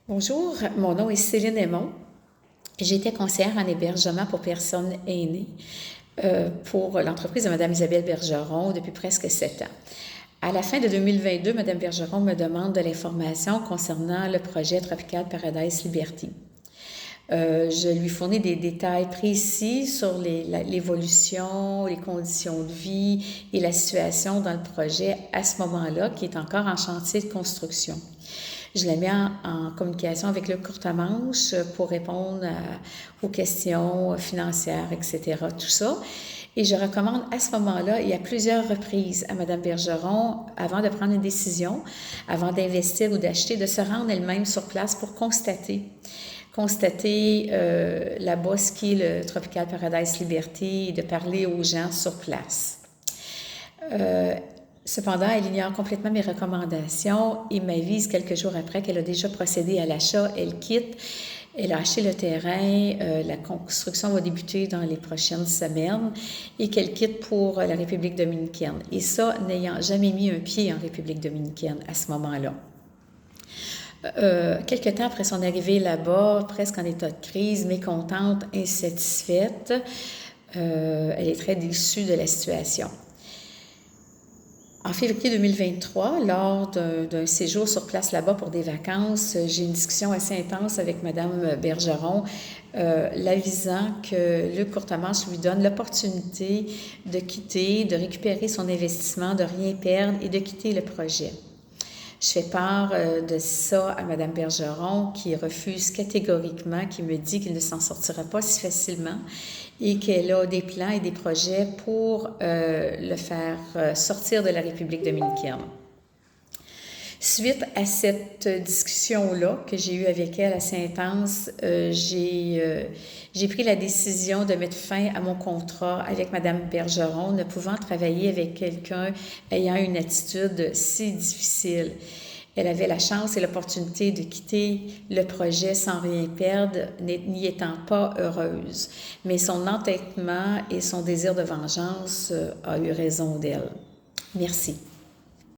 Bonjour, mon nom est Céline Aymon. J'étais conseillère en hébergement pour personnes aînées pour l'entreprise de Mme Isabelle Bergeron depuis presque 7 ans. À la fin de 2022, Mme Bergeron me demande de l'information concernant le projet Tropical Paradise Liberty. Je lui fournis des détails précis sur l'évolution, les conditions de vie et la situation dans le projet à ce moment-là, qui est encore en chantier de construction. Je la mets en communication avec le courte-manche pour répondre aux questions financières, etc., tout ça. Et je recommande à ce moment-là, et à plusieurs reprises à Mme Bergeron, avant de prendre une décision, avant d'investir ou d'acheter, de se rendre elle-même sur place pour constater là-bas ce qui est le Tropical Paradise Liberty et de parler aux gens sur place. Cependant, elle ignore complètement mes recommandations et m'avise quelques jours après qu'elle a déjà procédé à l'achat. Elle quitte, elle a acheté le terrain, la construction va débuter dans les prochaines semaines et qu'elle quitte pour la République dominicaine. Et ça, n'ayant jamais mis un pied en République dominicaine à ce moment-là. Quelques temps après son arrivée là-bas, presque en état de crise, mécontente, insatisfaite, elle est très déçue de la situation. En février 2023, lors d'un séjour sur place là-bas pour des vacances, j'ai une discussion assez intense avec Mme Bergeron, l'avisant que le courte-manche lui donne l'opportunité de quitter, de récupérer son investissement, de rien perdre et de quitter le projet. Je fais part de ça à Mme Bergeron qui refuse catégoriquement, qui me dit qu'il ne s'en sortira pas si facilement et qu'elle a des plans et des projets pour le faire sortir de la République dominicaine. Suite à cette discussion-là que j'ai eue avec elle assez intense, j'ai pris la décision de mettre fin à mon contrat avec Mme Bergeron, ne pouvant travailler avec quelqu'un ayant une attitude si difficile. Elle avait la chance et l'opportunité de quitter le projet sans rien perdre, n'y étant pas heureuse. Mais son entêtement et son désir de vengeance a eu raison d'elle. Merci.